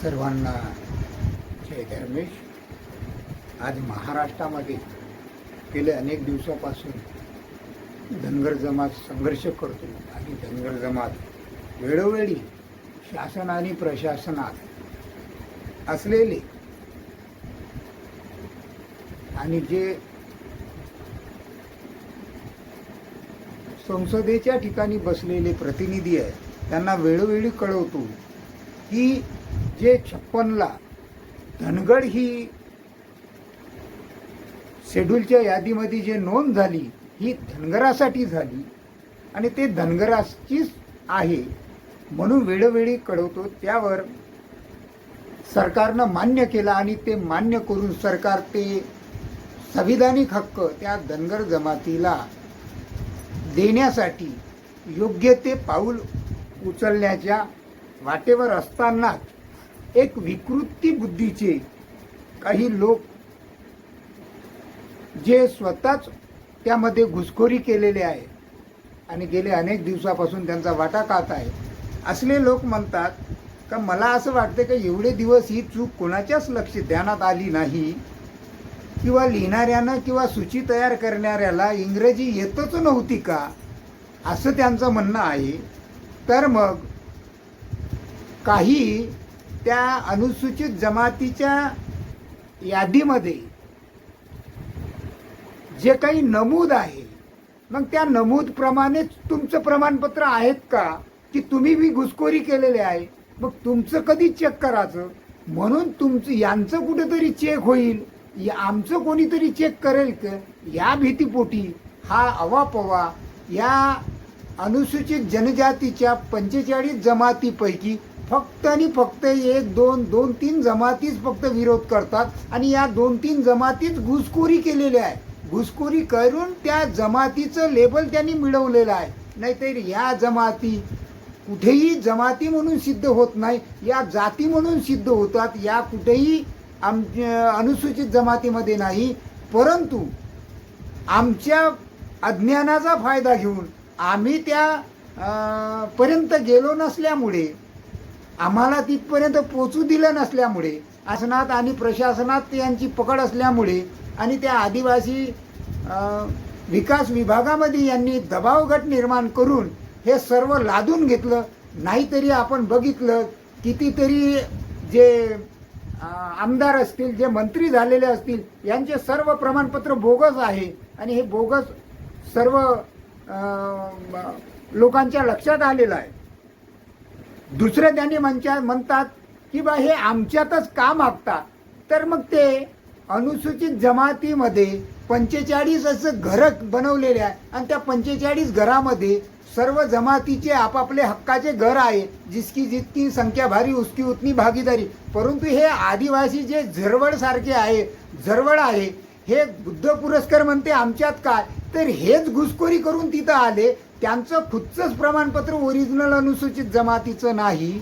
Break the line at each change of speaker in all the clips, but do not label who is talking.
सर्वांना जय धर्मेश. आज महाराष्ट्रामध्ये गेले अनेक दिवसापासून धनगर जमात संघर्ष करतो आणि धनगर जमात वेळोवेळी शासन आणि प्रशासनात असलेले आणि जे संसदेच्या ठिकाणी बसलेले प्रतिनिधी आहेत त्यांना वेळोवेळी कळवतो की जे 56ला धनगड ही शेड्यूलच्या यादीमध्ये जे नोंद झाली ही धनगरासाठी झाली आणि ते धनगराचीच आहे म्हणून वेळोवेळी कळवतो. त्यावर सरकारनं मान्य केलं आणि ते मान्य करून सरकार ते संविधानिक हक्क त्या धनगर जमातीला देण्यासाठी योग्य ते पाऊल उचलण्याच्या वाटेवर असताना एक विकृती बुद्धीचे काही लोक जे स्वतःच त्यामध्ये घुसखोरी केलेले आहे आणि गेले अनेक दिवसापासून त्यांचा वाटा खात आहे असले लोक म्हणतात का मला असं वाटतं की एवढे दिवस ही चूक कोणाच्याच लक्ष ध्यानात आली नाही किंवा लिहिणाऱ्यानं किंवा सूची तयार करणाऱ्याला इंग्रजी येतच नव्हती का असं त्यांचं म्हणणं आहे. तर मग काही त्या अनुसूचित जमातीच्या यादीमध्ये जे काही नमूद आहे मग त्या नमूदप्रमाणेच तुमचं प्रमाणपत्र आहेत का की तुम्ही बी घुसखोरी केलेले आहे. मग तुमचं कधी चेक करायचं म्हणून तुमचं यांचं कुठेतरी चेक होईल आमचं कोणीतरी चेक करेल का या भीतीपोटी हा अवापवा या अनुसूचित जनजातीच्या 45 जमातीपैकी फक्त आणि फक्त 1, 2, 2-3 जमातीच फक्त विरोध करतात आणि या 2-3 जमातीच घुसखोरी केलेली आहे. घुसखोरी करून त्या जमातीचं लेबल त्यांनी मिळवलेलं आहे. नाहीतर या जमाती कुठेही जमाती म्हणून सिद्ध होत नाही, या जाती म्हणून सिद्ध होतात. या कुठेही अनुसूचित जमातीमध्ये नाही, परंतु आमच्या अज्ञानाचा फायदा घेऊन आम्ही त्या पर्यंत गेलो नसल्यामुळे आम्हाला तिथपर्यंत पोचू दिलं नसल्यामुळे शासनात आणि प्रशासनात यांची पकड असल्यामुळे आणि त्या आदिवासी विकास विभागामध्ये यांनी दबाव गट निर्माण करून हे सर्व लादून घेतलं. नाहीतरी आपण बघितलं कितीतरी जे आमदार असतील जे मंत्री झालेले असतील यांचे सर्व प्रमाणपत्र बोगस आहे आणि हे बोगस सर्व लोकांच्या लक्षात आलेलं आहे. दुसरं त्यांनी म्हणतात की बा हे आमच्यातच का मागतात. तर मग ते अनुसूचित जमातीमध्ये 45 असं घरं बनवलेले आहे आणि त्या 45 घरामध्ये सर्व जमातीचे आपापले हक्काचे घर आहे. जिसकी जितकी संख्या भारी उसकी उतनी भागीदारी. परंतु हे आदिवासी जे झरवड सारखे आहे झरवड आहे हे बुद्ध पुरस्कार म्हणते आमच्यात काय. तर हेच घुसखोरी करून तिथं आले. त्यांचं खुदचंच प्रमाणपत्र ओरिजिनल अनुसूचित जमातीचं नाही,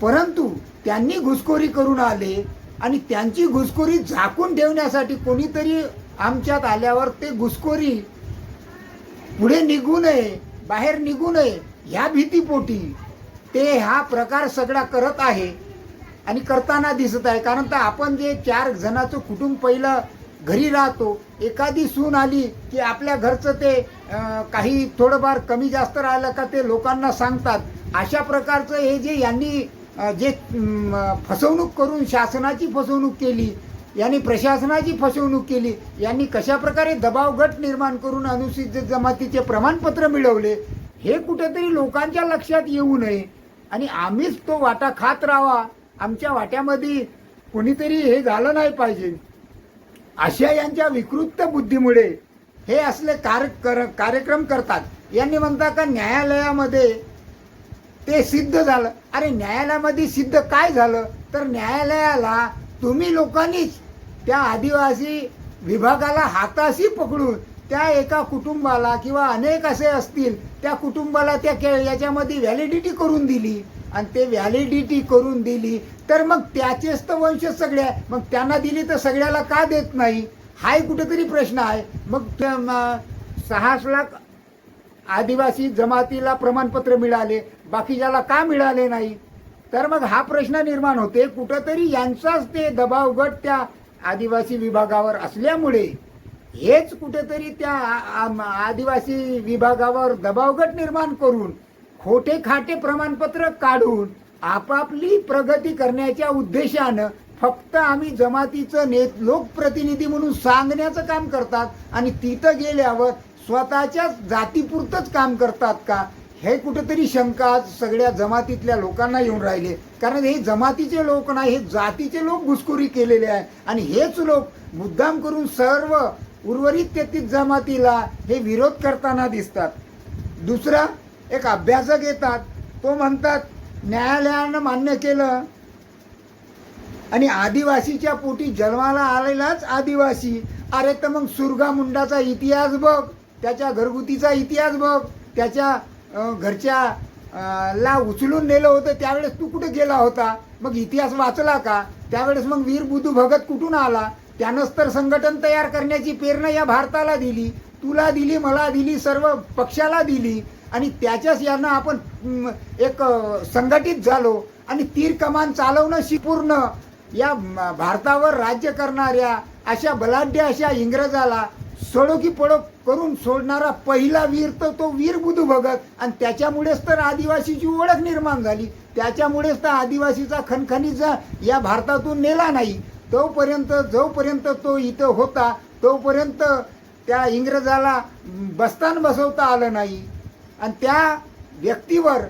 परंतु त्यांनी घुसखोरी करून आले आणि त्यांची घुसखोरी झाकून ठेवण्यासाठी कोणीतरी आमच्यात आल्यावर ते घुसखोरी पुढे निघू नये बाहेर निघू नये ह्या भीतीपोटी ते हा प्रकार सगळा करत आहे आणि करताना दिसत आहे. कारण तर आपण जे 4 जणांचं कुटुंब पहिलं घरी राहतो, एखादी सून आली की आपल्या घरचं ते काही थोडंफार कमी जास्त राहिलं का ते लोकांना सांगतात. अशा प्रकारचं हे जे यांनी जे फसवणूक करून शासनाची फसवणूक केली, यांनी प्रशासनाची फसवणूक केली, यांनी कशाप्रकारे दबाव गट निर्माण करून अनुसूचित जमातीचे प्रमाणपत्र मिळवले हे कुठेतरी लोकांच्या लक्षात येऊ नये आणि आम्हीच तो वाटा खात राहावा. आमच्या वाट्यामध्ये कोणीतरी हे झालं नाही पाहिजे. अशा यांच्या विकृत बुद्धीमुळे हे असले कार्यक्रम करतात. यांनी म्हणतात का न्यायालयामध्ये ते सिद्ध झालं. अरे न्यायालयामध्ये सिद्ध काय झालं तर न्यायालयाला तुम्ही लोकांनीच त्या आदिवासी विभागाला हाताशी पकडून त्या एका कुटुंबाला किंवा अनेक असे असतील त्या कुटुंबाला त्या याच्यामध्ये व्हॅलिडिटी करून दिली आणि ते व्हॅलिडिटी करून दिली तर मग त्याचेच तर वंश सगळे मग त्यांना दिली तर सगळ्याला का देत नाही हाही कुठेतरी प्रश्न आहे. मग 6 लाख आदिवासी जमातीला प्रमाणपत्र मिळाले बाकीच्याला का मिळाले नाही तर मग हा प्रश्न निर्माण होते, कुठंतरी यांचाच ते दबाव गट त्या आदिवासी विभागावर असल्यामुळे हेच कुठेतरी त्या आदिवासी विभागावर दबाव गट निर्माण करून खोटे खाटे प्रमाणपत्र काढून आपापली प्रगती करण्याच्या उद्देशानं फक्त आम्ही जमातीचं लोकप्रतिनिधी म्हणून सांगण्याचं काम करतात आणि तिथं गेल्यावर स्वतःच्याच जातीपुरतंच काम करतात का, हे कुठेतरी शंका आज सगळ्या जमातीतल्या लोकांना येऊन राहिले. कारण हे जमातीचे लोक नाही, हे जातीचे लोक घुसखोरी केलेले आहे आणि हेच लोक मुद्दाम करून सर्व उर्वरित 33 जमातीला हे विरोध करताना दिसतात. दुसरा एक अभ्यासक येतात, तो म्हणतात न्यायालयानं मान्य केलं आणि आदिवासीच्या पोटी जन्माला आलेलाच आदिवासी. अरे तर मग सुरगा मुंडाचा इतिहास बघ, त्याच्या घरगुतीचा इतिहास बघ, त्याच्या घरच्या ला उचलून नेलं होतं त्यावेळेस तू कुठे गेला होता, मग इतिहास वाचला का त्यावेळेस? मग वीर बुधू भगत कुठून आला? त्यानंच तर संघटन तयार करण्याची प्रेरणा या भारताला दिली, तुला दिली, मला दिली, सर्व पक्षाला दिली आणि त्याच्याच यांना आपण एक संघटित झालो आणि तीर कमान चालवणं पूर्ण या भारतावर राज्य करणाऱ्या अशा बलाढ्य अशा इंग्रजाला सोडो की पडो करून सोडणारा पहिला वीर तर तो वीर बुधू भगत. आणि त्याच्यामुळेच तर आदिवासीची ओळख निर्माण झाली, त्याच्यामुळेच तर आदिवासीचा खणखणीचा या भारतातून नेला नाही. जोपर्यंत तो इथं होता तोपर्यंत त्या इंग्रजाला बस्तान बसवता आलं नाही आणि त्या व्यक्तीवर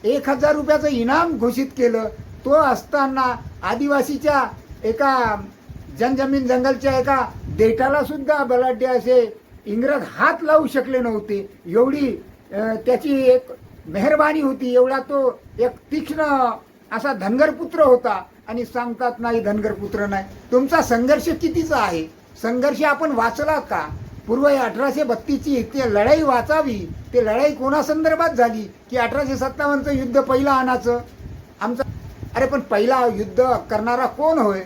1000 रुपयाचं इनाम घोषित केलं. तो असताना आदिवासीच्या एका जनजमीन जंगलच्या एका देठाला सुद्धा बलाढ्य असे इंग्रज हात लावू शकले नव्हते. एवढी त्याची एक मेहरबानी होती, एवढा तो एक तीक्ष्ण असा धनगरपुत्र होता. आणि सांगतात नाही धनगरपुत्र नाही. तुमचा संघर्ष कितीचा आहे? संघर्ष आपण वाचला का? पूर्व 1832ची ती लढाई वाचावी. ते लढाई कोणासंदर्भात झाली की 1857चं युद्ध पहिलं आणायचं आमचं. अरे पण पहिला युद्ध करणारा कोण होय?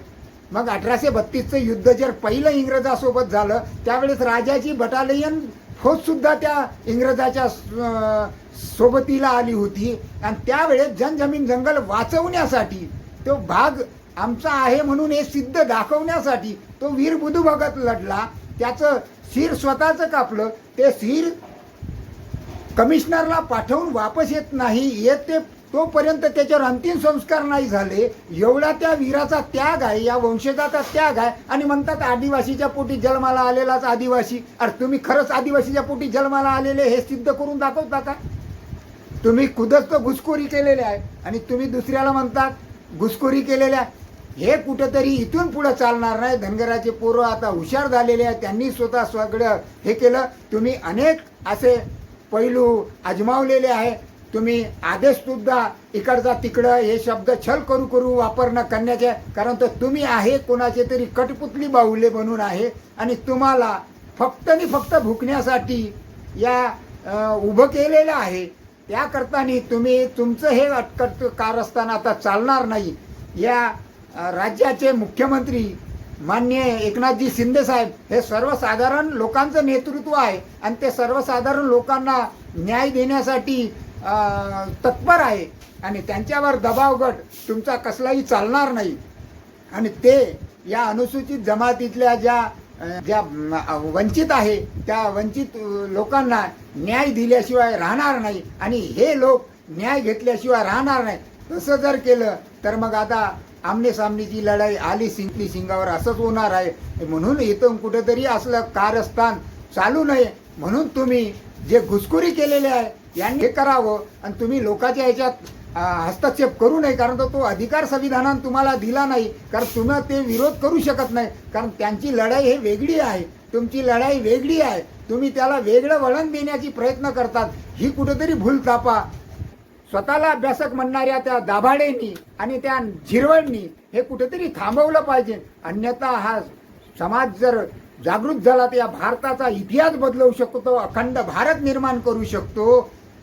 मग 1832चं युद्ध जर पहिलं इंग्रजासोबत झालं त्यावेळेस राजाची बटालियन फौज सुद्धा त्या इंग्रजाच्या सोबतीला आली होती आणि त्यावेळेस जनजमीन जंगल वाचवण्यासाठी तो भाग आमचा आहे म्हणून हे सिद्ध दाखवण्यासाठी तो वीर बुधू भगत लढला. त्याचं शिर स्वतःचं कापलं. ते शिर कमिशनरला पाठवून वापस येत नाही, येते तोपर्यंत त्याच्यावर अंतिम संस्कार नाही झाले. एवढा त्या वीराचा त्याग आहे, या वंशजाचा त्याग आहे. आणि म्हणतात आदिवासीच्या पोटी जन्माला आलेलाच आदिवासी. अरे तुम्ही खरंच आदिवासीच्या पोटी जन्माला आलेले हे सिद्ध करून दाखवता का? तुम्ही खुदच तर घुसखोरी केलेले आहे आणि तुम्ही दुसऱ्याला म्हणतात घुसखोरी केलेल्या. हे कुठेतरी इथून पुढे चालणार नाही. धनगराचे पोरं आता हुशार झालेले आहेत, त्यांनी स्वतः सगळं हे केलं. तुम्ही अनेक असे पैलू आजमावलेले आहे. तुम्ही आदेश सुद्धा इकडचा तिकडं हे शब्द छल करू वापरणं करण्याचे, कारण तर तुम्ही आहे कोणाचे तरी कटपुतली बाहुले बनून आहे आणि तुम्हाला फक्त आणि फक्त भुकण्यासाठी या उभं केलेलं आहे. त्याकरतानी तुम्ही तुमचं हे अटकट कारस्थान आता चालणार नाही. या राज्याचे मुख्यमंत्री माननीय एकनाथजी शिंदे साहेब हे सर्वसाधारण लोकांचं नेतृत्व आहे आणि ते सर्वसाधारण लोकांना न्याय देण्यासाठी तत्पर आहे आणि त्यांच्यावर दबाव गट तुमचा कसलाही चालणार नाही. आणि ते या अनुसूचित जमातीतल्या ज्या वंचित आहे त्या वंचित लोकांना न्याय दिल्याशिवाय राहणार नाही आणि हे लोक न्याय घेतल्याशिवाय राहणार नाही. तसं जर केलं तर मग आता आमने सामनेची लढाई आली सिंकली सिंगावर असंच होणार आहे. म्हणून इथून कुठेतरी असलं कारस्थान चालू नये म्हणून तुम्ही जे घुसखोरी केलेले आहे यांनी हे करावं आणि तुम्ही लोकांच्या ह्याच्यात हस्तक्षेप करू नये. कारण तो अधिकार संविधानानं तुम्हाला दिला नाही, कारण तुम्ही ते विरोध करू शकत नाही. कारण त्यांची लढाई हे वेगळी आहे, तुमची लढाई वेगळी आहे. तुम्ही त्याला वेगळं वळण देण्याची प्रयत्न करतात. ही कुठेतरी भूलथापा स्वतःला अभ्यासक म्हणणाऱ्या त्या दाभाडेंनी आणि त्या झिरवळनी हे कुठेतरी थांबवलं पाहिजे. अन्यथा हा समाज जर जागृत झाला तर या भारताचा इतिहास बदलवू शकतो, अखंड भारत निर्माण करू शकतो.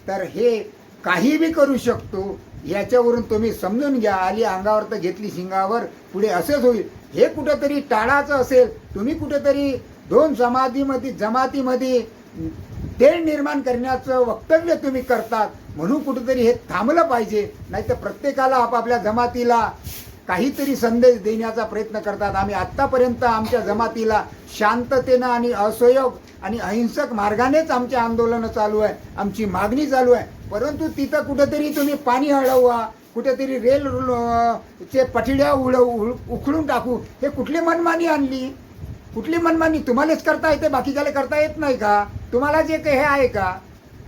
तर हे काही बी करू शकतो. याच्यावरून तुम्ही समजून घ्या. आली अंगावर तर घेतली शिंगावर, पुढे असेच होईल. हे कुठेतरी टाळाचं असेल. तुम्ही कुठेतरी दोन जमातीमध्ये तेढ निर्माण करण्याचं वक्तव्य तुम्ही करतात, म्हणून कुठेतरी हे थांबलं पाहिजे. नाही तर प्रत्येकाला आपापल्या जमातीला काहीतरी संदेश देण्याचा प्रयत्न करतात. आम्ही आत्तापर्यंत आमच्या जमातीला शांततेनं आणि असहयोग आणि अहिंसक मार्गानेच आमचे आंदोलनं चालू आहे, आमची मागणी चालू आहे. परंतु तिथं कुठेतरी तुम्ही पाणी अडवा, कुठेतरी रेल चे पठड्या उखळून टाकू, हे कुठली मनमानी आणली? कुठली मनमानी? तुम्हालाच करता येते, बाकीच्याला करता येत नाही का? तुम्हाला जे काही हे आहे का?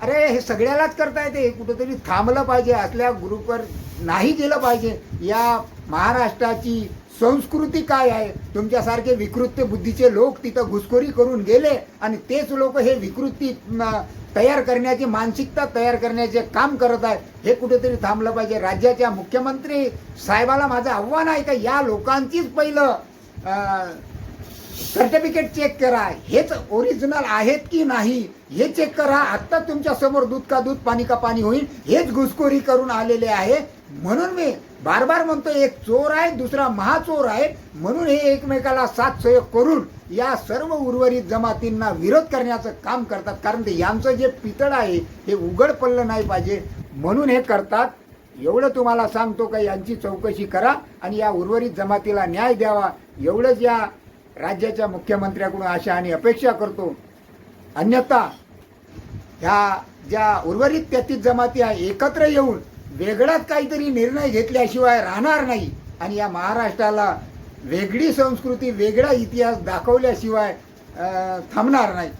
अरे हे सगळ्यालाच करता येते. हे कुठेतरी थांबलं पाहिजे, असल्या ग्रुपवर नाही गेलं पाहिजे. या महाराष्ट्राची संस्कृती काय आहे? तुमच्यासारखे विकृत बुद्धीचे लोक तिथं घुसखोरी करून गेले आणि तेच लोक हे विकृती तयार करण्याची मानसिकता तयार करण्याचे काम करत आहेत. हे कुठेतरी थांबलं पाहिजे. राज्याच्या मुख्यमंत्री साहेबाला माझं आव्हान आहे का या लोकांचीच पहिलं सर्टिफिकेट चेक करा, हेच ओरिजिनल आहेत की नाही हे चेक करा. आत्ता तुमच्या समोर दूध का दूध पाणी का पाणी होईल, हेच घुसखोरी करून आलेले आहे. म्हणून मी बार बार म्हणतो, एक चोर आहे दुसरा महाचोर आहे, म्हणून हे एकमेकाला साथ सहयोग करून या सर्व उर्वरित जमातींना विरोध करण्याचं काम करतात. कारण ते यांचं जे पितळ आहे हे उघड पडलं नाही पाहिजे म्हणून हे करतात. एवढं तुम्हाला सांगतो का यांची चौकशी करा आणि या उर्वरित जमातीला न्याय द्यावा, एवढंच या राज्याच्या मुख्यमंत्र्याकडून आशा आणि अपेक्षा करतो. अन्यथा ह्या ज्या उर्वरित 33 जमाती आहे एकत्र येऊन वेगळाच काहीतरी निर्णय घेतल्याशिवाय राहणार नाही आणि या महाराष्ट्राला वेगळी संस्कृती वेगळा इतिहास दाखवल्याशिवाय थांबणार नाही.